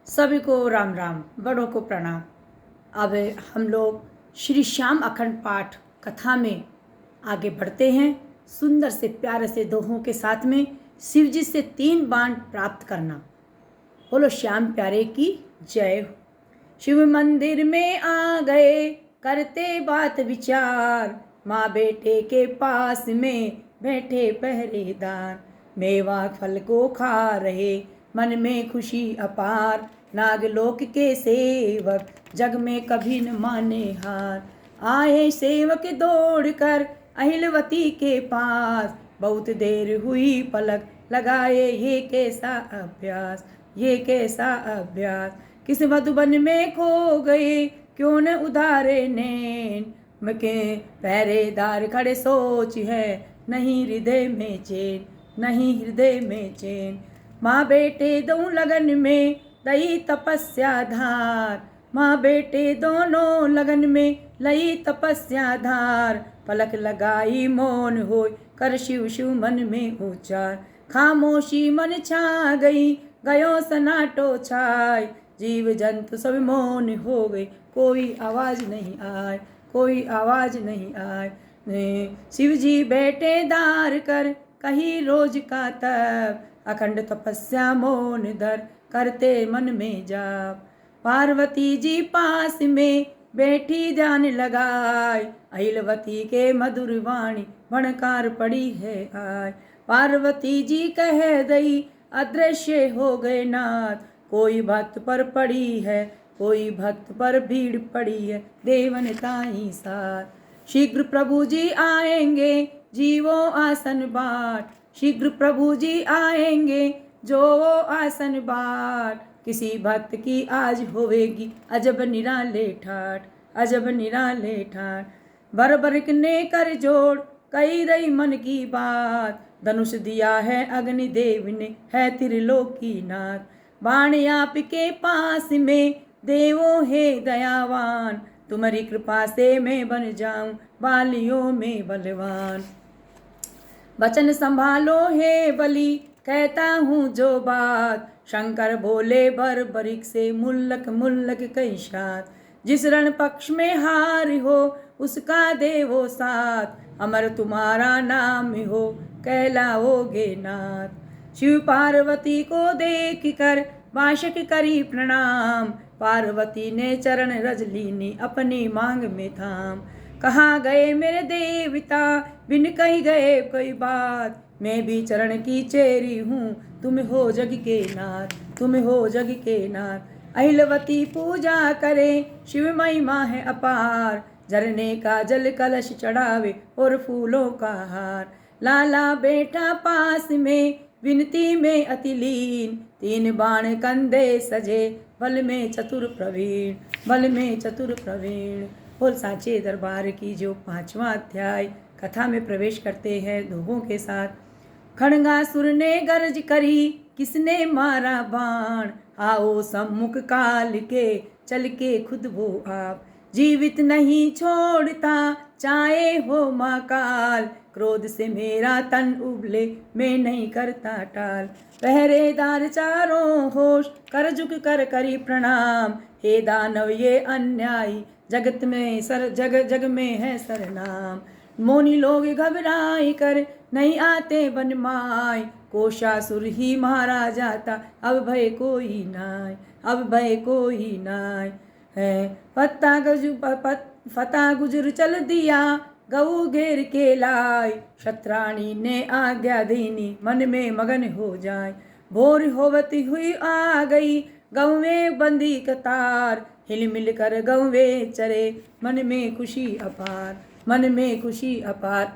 सभी को राम राम, बड़ों को प्रणाम। अब हम लोग श्री श्याम अखंड पाठ कथा में आगे बढ़ते हैं। सुंदर से प्यारे से दोहों के साथ में शिव जी से 3 बाण प्राप्त करना। बोलो श्याम प्यारे की जय हो। शिव मंदिर में आ गए करते बात विचार, माँ बेटे के पास में बैठे पहरेदार, मेवा फल को खा रहे मन में खुशी अपार, नागलोक के सेवक जग में कभी न माने हार। आए सेवक दौड़ कर अहिलवती के पास, बहुत देर हुई पलक लगाए ये कैसा अभ्यास, ये कैसा अभ्यास। किस मधुबन में खो गए क्यों न उधारे नैन, मके पहरेदार खड़े सोच है नहीं हृदय में चैन, नहीं हृदय में चैन। माँ बेटे दो लगन में लई तपस्या धार, माँ बेटे दोनों लगन में लई तपस्या धार। पलक लगाई मौन होय कर शिव शिव मन में उच्चार, खामोशी मन छा गई गयो सनाटो छाय। जीव जंतु सब मौन हो गए कोई आवाज नहीं आए, कोई आवाज नहीं आए। शिव जी बैठे दार कर कही रोज का तप, अखंड तपस्या मौन धर करते मन में जाप। पार्वती जी पास में बैठी ध्यान लगाए, अहिलवती के मधुर वाणी भणकार पड़ी है आय। पार्वती जी कह दई अदृश्य हो गए नाथ, कोई भक्त पर पड़ी है कोई भक्त पर भीड़ पड़ी है देवन ताई साथ। शीघ्र प्रभु जी आएंगे जीवो आसन बाट, शीघ्र प्रभु जी आएंगे जो वो आसन बाट। किसी भक्त की आज होवेगी अजब निराले ठाठ, अजब निराले ठाठ। बरबरिक ने कर जोड़ कई दई मन की बात, धनुष दिया है अग्निदेव ने है त्रिलोकी नाथ। बाण आप के पास में देवो है दयावान, तुम्हारी कृपा से मैं बन जाऊं बालियों में बलवान। वचन संभालो हे बलि कहता हूँ जो बात, शंकर बोले बरबरिक से मुल्लक मुल्लक कई साथ। जिस रण पक्ष में हार हो उसका देवो साथ, अमर तुम्हारा नाम हो कहलाओगे नाथ। शिव पार्वती को देख कर वाशक करी प्रणाम, पार्वती ने चरण रज लीनी अपनी मांग में थाम। कहाँ गए मेरे देवता बिन कही गए कोई बात, मैं भी चरण की चेरी हूँ तुम हो जग के नाथ, तुम हो जग के नाथ। अहिलवती पूजा करे शिव महिमा है अपार, झरने का जल कलश चढ़ावे और फूलों का हार। लाला बेटा पास में विनती में अति लीन, 3 बाण कंधे सजे बल में चतुर प्रवीण, बल में चतुर प्रवीण। बोल सांचे दरबार की जो 5वां अध्याय कथा में प्रवेश करते हैं दोहों के साथ। खड़गासुर ने गर्ज करी किसने मारा बाण, आओ सम्मुख काल के चल के खुद वो आप। जीवित नहीं छोड़ता चाहे हो महाकाल, क्रोध से मेरा तन उबले मैं नहीं करता टाल। पहरेदार चारों होश कर झुक कर करी प्रणाम, हे दानव ये अन्यायी जगत में जग में है सरनाम। मोनी लोग घबराई कर नहीं आते बन माय, कोशासुर ही मारा जाता अब भय कोई नाय, अब भय कोई नाय है। फता गुजर चल दिया गऊ घेर के लाय, शत्राणी ने आज्ञा दीनी मन में मगन हो जाए। भोर होवती हुई आ गई गऊ में बंदी कतार, हिल मिल कर गौवे चरे मन में खुशी अपार, मन में खुशी अपार।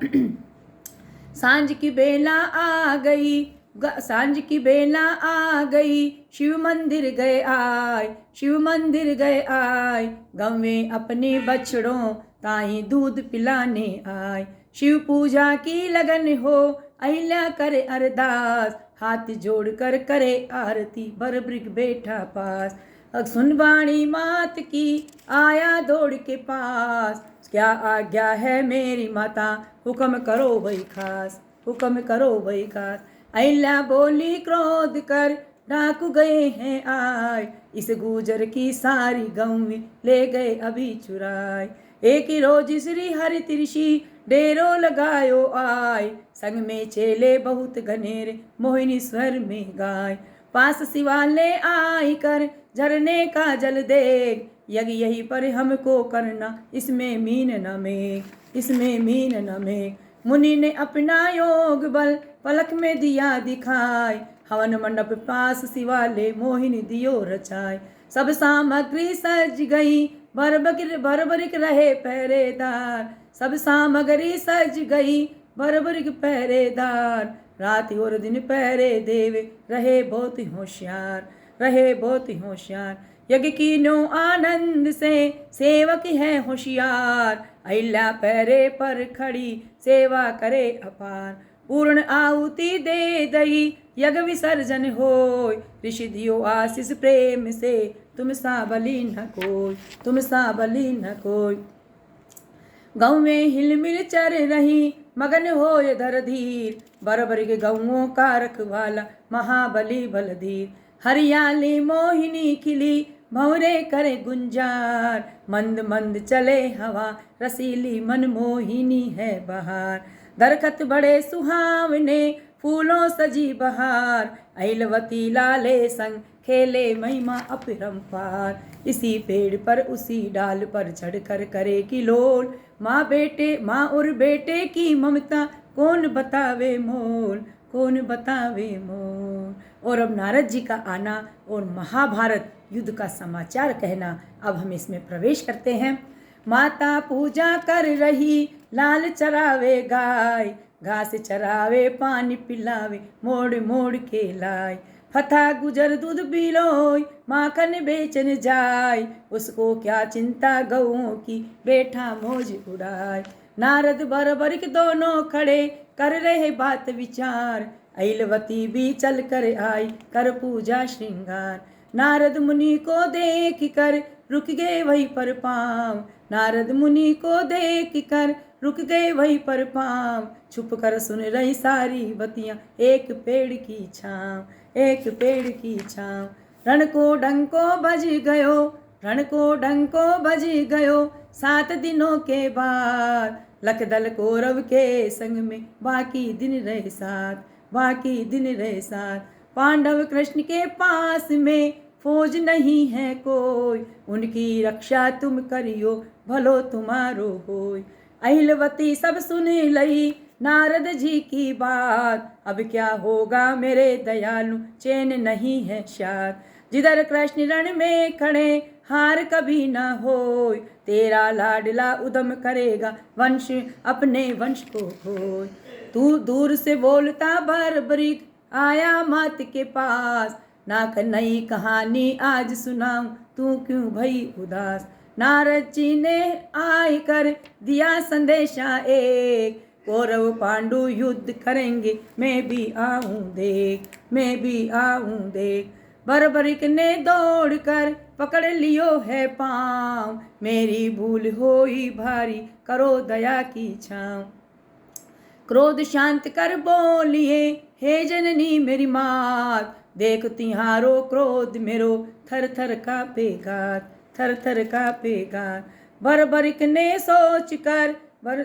सांझ की बेला आ गई, सांझ की बेला आ गई, शिव मंदिर गए आय, शिव मंदिर गए आय। गौवे अपने बछड़ों ताई दूध पिलाने आय, शिव पूजा की लगन हो अहिल्या करे अरदास। हाथ जोड़ कर करे आरती बरबरिक बैठा पास, सुन वाणी मात की आया दौड़ के पास। क्या आज्ञा है मेरी माता हुक्म करो वही खास, हुक्म करो वही खास। अहिल्या बोली क्रोध कर डाकू गए हैं आए, इस गुजर की सारी गौवें ले गए अभी चुराए। एक रोज श्री हरि तिरछी डेरो लगायो आय, संग में चेले बहुत घनेरे मोहिनी स्वर में गाय। पास शिवालय आई कर झरने का जल देख, यज्ञ यही पर हमको करना इसमें मीन न मेघ, इसमें मीन न मेघ। मुनि ने अपना योग बल पलक में दिया दिखाए, हवन मंडप पास शिवालय मोहिनी दियो रचाए। सब सामग्री सज गई बरबरिक रहे पहरेदार, सब सामग्री सज गई बरबरिक पहरेदार। रात और दिन पहरे देवे रहे बहुत होशियार, रहे बहुत होशियार। यज्ञ की नो आनंद से सेवक है होशियार, अहिल्या पहरे पर खड़ी सेवा करे अपार। पूर्ण आहुति दे दई यज्ञ विसर्जन होय, ऋषि दियो आशीष प्रेम से तुम सा बलि न कोई, तुम सा बलि न कोई। गौ में हिलमिल चर रही मगन होय धर धीर, बरबर के गौओं का रखवाला महाबली बलधीर। हरियाली मोहिनी खिली भंवरे करे गुंजार, मंद मंद चले हवा रसीली मन मोहिनी है बहार। दरखत बड़े सुहावने फूलों सजी बहार, अहिलवती लाले संग खेले महिमा अपरंपार। इसी पेड़ पर उसी डाल पर चढ़कर करे किलोल, माँ और बेटे की ममता कौन बतावे मोल, कौन बतावे मोल। और अब नारद जी का आना और महाभारत युद्ध का समाचार कहना, अब हम इसमें प्रवेश करते हैं। माता पूजा कर रही लाल चरावे गाय, घास चरावे पानी पिलावे मोड़ मोड़ के लाए। फथा गुजर दूध पिलोय माखन बेचन जाय, उसको क्या चिंता गौओं की बैठा मौज उड़ाए। नारद बरबरिक दोनों खड़े कर रहे बात विचार, अहिलवती भी चल कर आई कर पूजा श्रृंगार। नारद मुनि को देख कर रुक गए वहीं पर पाँव, नारद मुनि को देख कर रुक गए वहीं पर पाँव। छुप कर सुन रही सारी बतियां एक पेड़ की छाँव, एक पेड़ की छाँव। रण को डंको बज गयो, रण को डंको बज गयो 7 दिनों के बाद। लखदल कौरव के संग में बाकी दिन रहे साथ, बाकी दिन रहे साथ। पांडव कृष्ण के पास में फौज नहीं है कोई, उनकी रक्षा तुम करियो भलो तुम्हारो होय। अहिलवती सब सुन लई नारद जी की बात, अब क्या होगा मेरे दयालु चैन नहीं है शाद। जिधर कृष्ण रण में खड़े हार कभी न होय, तेरा लाडला उदम करेगा वंश अपने वंश को होय। तू दूर से बोलता बरबरिक आया मात के पास, ना नई कहानी आज सुनाऊं तू क्यों भई उदास। नारद जी ने आय कर दिया संदेशा एक, कौरव पांडु युद्ध करेंगे मैं भी आऊं देख, मैं भी आऊं देख। बरबरिक ने दौड़ कर पकड़ लियो है पाँव, मेरी भूल होई भारी करो दया की छाँव। क्रोध शांत कर बोलिए हे जननी मेरी मात, देख तिहारो क्रोध मेरो थर थर कापेगा, थर थर कापेगा। बरबरिक ने सोच कर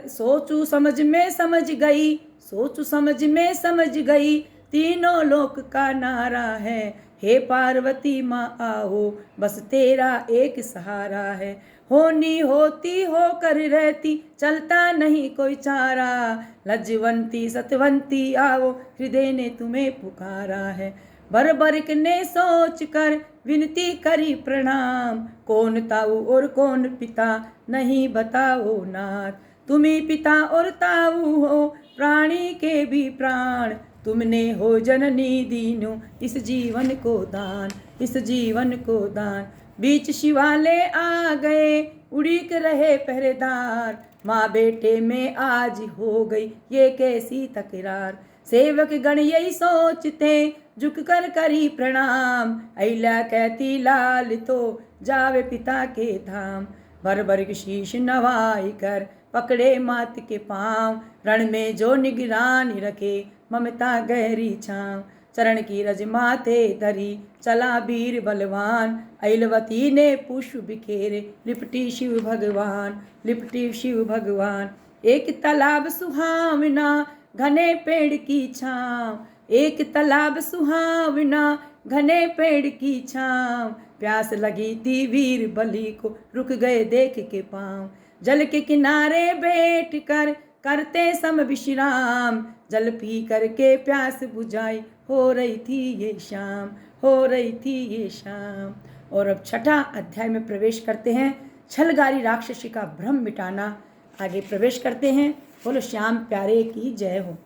सोचू समझ में समझ गई, सोचू समझ में समझ गई तीनों लोक का नारा है। हे पार्वती माँ आओ बस तेरा एक सहारा है, होनी होती होकर रहती चलता नहीं कोई चारा। लज्जवंती सतवंती आओ हृदय ने तुम्हें पुकारा है। बरबरिक ने सोच कर विनती करी प्रणाम, कौन ताऊ और कौन पिता नहीं बताओ नाथ। तुम्ही पिता और ताऊ हो प्राणी के भी प्राण, तुमने हो जननी दीनो इस जीवन को दान, इस जीवन को दान। बीच शिवालय आ गए उड़ीक रहे पहरेदार, माँ बेटे में आज हो गई ये कैसी तकरार। सेवक गण यही सोचते झुक कर करी प्रणाम, अहिल्या कहती लाल तो जावे पिता के धाम। बरबरिक शीश नवाई कर पकड़े मात के पाँव, रण में जो निगरानी रखे ममता गहरी छाँव। चरण की रज माथे धरी चला वीर बलवान। ऐलवती ने पुष्प बिखेरे लिपटी शिव भगवान, लिपटी शिव भगवान। एक तालाब सुहावना घने पेड़ की छाँव, एक तालाब सुहावना घने पेड़ की छाँव। प्यास लगी थी वीर बलि को रुक गए देख के पाँव। जल के किनारे बैठ कर करते सम विश्राम, जल पी करके प्यास बुझाई हो रही थी ये शाम, हो रही थी ये शाम। और अब छठा अध्याय में प्रवेश करते हैं, छलगारी राक्षसी का भ्रम मिटाना। आगे प्रवेश करते हैं। बोलो श्याम प्यारे की जय हो।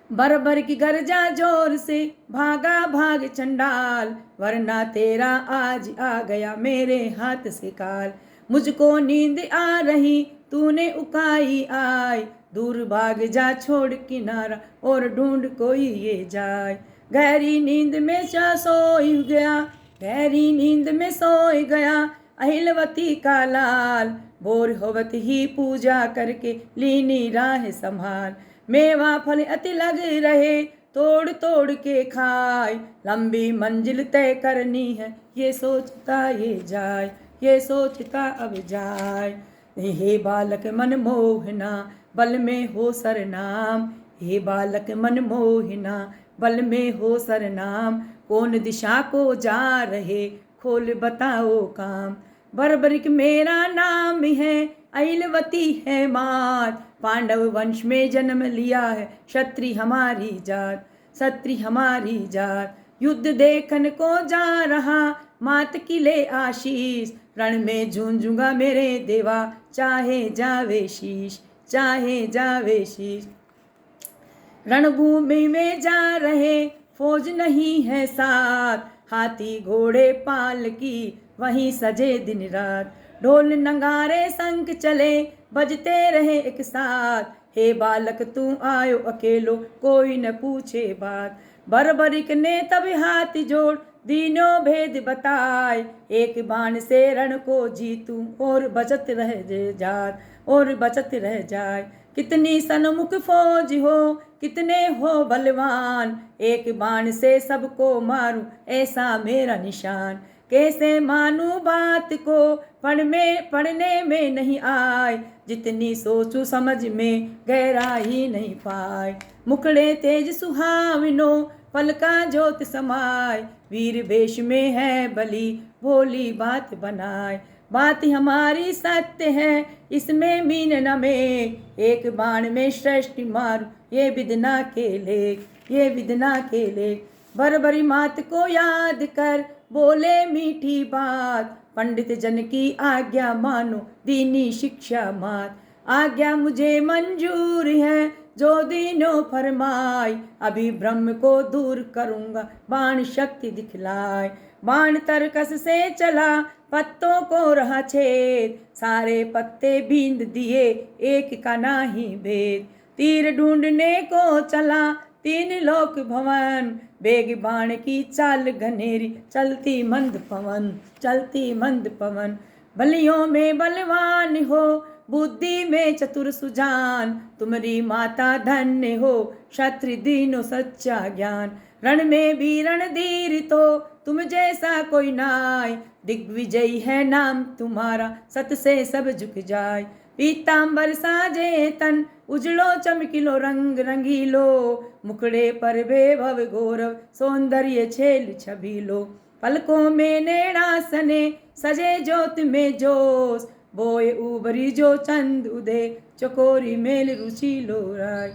बरबर की गर्जा जोर से भागा भाग चंडाल, वरना तेरा आज आ गया मेरे हाथ से काल। मुझको नींद आ रही तूने उकाई आय, दूर भाग जा छोड़ किनारा और ढूंढ कोई ये जाए। गहरी नींद में सोई गया, गहरी नींद में सोई गया अहिलवती का लाल। भोर होवत ही पूजा करके लीनी राह संभाल। मेवा फल अति लग रहे तोड़ तोड़ के खाए, लंबी मंजिल तय करनी है ये सोचता ये जाए, ये सोचता अब जाए। हे बालक मन मोहना बल में हो सरनाम, हे बालक मन मोहना बल में हो सरनाम। कौन दिशा को जा रहे खोल बताओ काम। बर्बरिक मेरा नाम है ऐलवती है मात, पांडव वंश में जन्म लिया है क्षत्रिय हमारी जात, क्षत्रिय हमारी जात। युद्ध देखन को जा रहा मात की ले आशीष, रण में झूंझूंगा मेरे देवा चाहे जावे शीश, चाहे जावे शीश। रणभूमि में जा रहे फौज नहीं है साथ, हाथी घोड़े पाल की वहीं सजे दिन रात। ढोल नगारे शंख चले बजते रहे एक साथ, हे बालक तू आयो अकेलो कोई न पूछे बात। बरबरिक ने तब हाथ जोड़ दीनों भेद बताए, एक बाण से रण को जीतूं और बचत रह जाए, और बचत रह जाए। कितनी सन्मुख फौज हो कितने हो बलवान, एक बाण से सबको मारूं ऐसा मेरा निशान। कैसे मानूं बात को पढ़ने में नहीं आए, जितनी सोचूं समझ में गहराई नहीं पाए। मुखड़े तेज सुहावनो पलका ज्योत समाय, वीर वेश में है बलि भोली बात बनाए। बात हमारी सत्य है इसमें मीन न में, एक बाण में श्रेष्ठ मारूं ये विदना के लेख, ये विदना के लेख। बरबरी मात को याद कर बोले मीठी बात, पंडित जन की आज्ञा मानो दीनी शिक्षा मात। आज्ञा मुझे मंजूर है जो दीनों फरमाए, अभी ब्रह्म को दूर करूँगा बाण शक्ति दिखलाए। बाण तरकस से चला पत्तों को रहा छेद, सारे पत्ते बींद दिए एक का नाही भेद। तीर ढूंढने को चला तीन लोक भवन, बेग बाण की चाल घनेरी चलती मंद पवन, चलती मंद पवन। बलियों में बलवान हो बुद्धि में चतुर सुजान, तुम्हारी माता धन्य हो क्षत्रिय दीनो सच्चा ज्ञान। रण में भी रणधीर तो तुम जैसा कोई नाय, दिग्विजयी है नाम तुम्हारा सत से सब झुक जाए। पीतांबर साजे तन उजलो चमकीलो रंग रंगीलो, मुखड़े पर वैभव गौरव सौंदर्य छेल छबीलो। पलकों में नैणासने सजे ज्योत में जोश, बोए उबरी जो चंद उदय चकोरी मेल रुचिलो राय।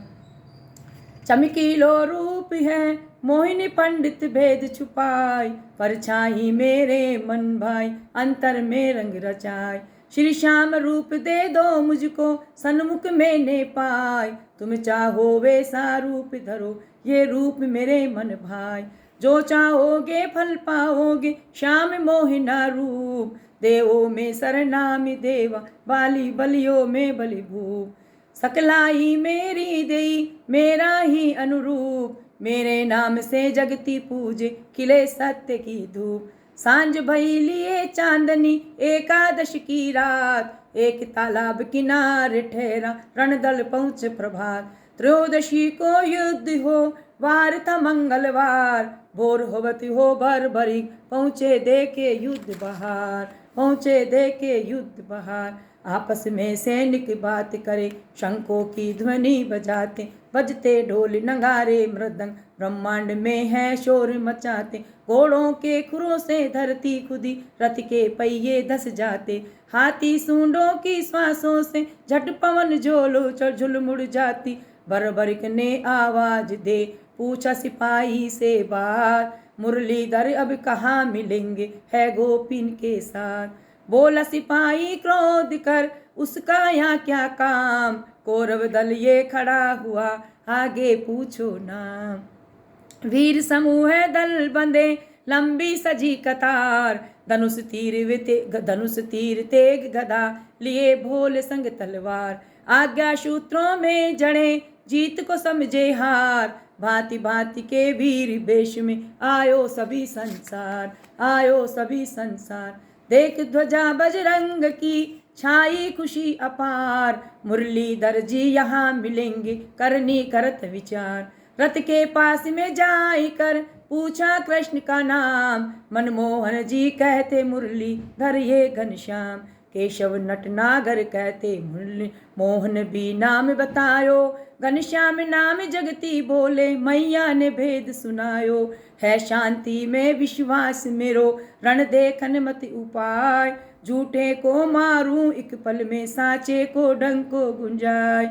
चमकीलो रूप है मोहिनी पंडित भेद छुपाई, परछाई मेरे मन भाई अंतर में रंग रचाए। श्री श्याम रूप दे दो मुझको सन्मुख मैंने पाए, तुम चाहो वैसा रूप धरो ये रूप मेरे मन भाई। जो चाहोगे फल पाओगे श्याम मोहिना रूप, देवों में सरनामी देवा बाली बलियों में बलि भूप। सकलाई मेरी देई मेरा ही अनुरूप, मेरे नाम से जगती पूजे खिले सत्य की धूप। सांझ भई लिए चांदनी एकादश की रात, एक तालाब किनारे ठहरा रणदल पहुँच प्रभात। त्रयोदशी को युद्ध हो, वार था मंगलवार। भोर होवती हो बर्बरिक, पहुँचे देखे युद्ध बहार, पहुँचे देखे युद्ध बहार। आपस में सैनिक बात करे, शंखों की ध्वनि बजाते, बजते ढोल नगारे मृदंग, ब्रह्मांड में है शोर मचाते। घोड़ों के खुरों से धरती खुदी, रथ के पहिए धस जाते, हाथी सूंडों की श्वासों से झट पवन झोलो झुल मुड़ जाती। बर्बरिक ने आवाज दे पूछा सिपाही से बात, मुरलीधर अब कहाँ मिलेंगे है गोपिन के साथ। बोला सिपाही क्रोध कर, उसका यहाँ क्या काम, कौरव दल ये खड़ा हुआ, आगे पूछो नाम। वीर समूह है दल बंदे, लंबी सजी कतार, धनुष तीर तेग गदा, लिए भोले संग तलवार। आज्ञा सूत्रों में जड़े, जीत को समझे हार, भांति भांति के वीर वेश में आयो सभी संसार, आयो सभी संसार। देख ध्वजा बजरंग की, छाई खुशी अपार, मुरलीधर जी यहाँ मिलेंगे करनी करत विचार। रथ के पास में जाई कर पूछा कृष्ण का नाम, मनमोहन जी कहते मुरलीधर ये घनश्याम। केशव नटनागर कहते मुरली मोहन भी नाम बतायो, घनश्याम नाम जगती बोले मैया ने भेद सुनायो। है शांति में विश्वास मेरो, रण देखन मत उपाय, झूठे को मारूं एक पल में, साचे को डंको गुंजाय।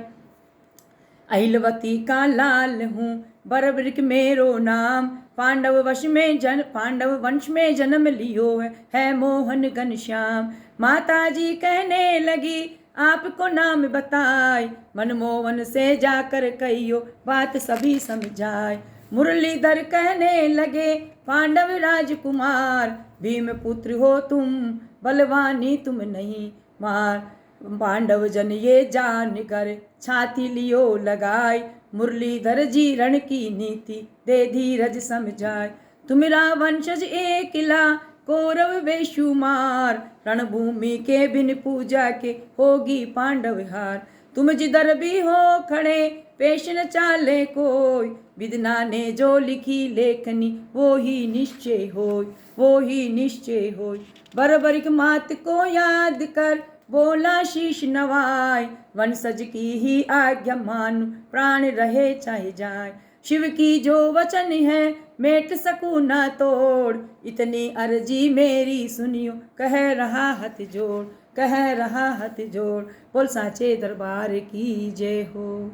अहिलवती का लाल हूँ, बर्बरिक मेरो नाम, पांडव वंश में जन्म लियो है मोहन घनश्याम। माता जी कहने लगी आपको नाम बताए, मनमोहन से जाकर कहियो बात सभी समझाए। मुरलीधर कहने लगे पांडव राजकुमार, भीम पुत्र हो तुम, बलवानी तुम नहीं मार। पांडव जन ये जान कर छाती लियो लगाए, मुरलीधर जी रण की नीति दे धीरज समझाए। तुम्हारा वंशज एक किला, कौरव बेशुमार, रणभूमि के बिन पूजा के होगी पांडव हार। तुम जिधर भी हो खड़े पेश न चाले कोई, विदना ने जो लिखी लेखनी वो ही निश्चय होय, वो ही निश्चय होय। बर्बरिक मात को याद कर बोला शीश नवाय, वंशज की ही आज्ञा मानु प्राण रहे चाहे जाए। शिव की जो वचन है मेट सकूं ना तोड़, इतनी अर्जी मेरी सुनियो कह रहा हाथ जोड़, कह रहा हाथ जोड़। बोल साचे दरबार की जय हो।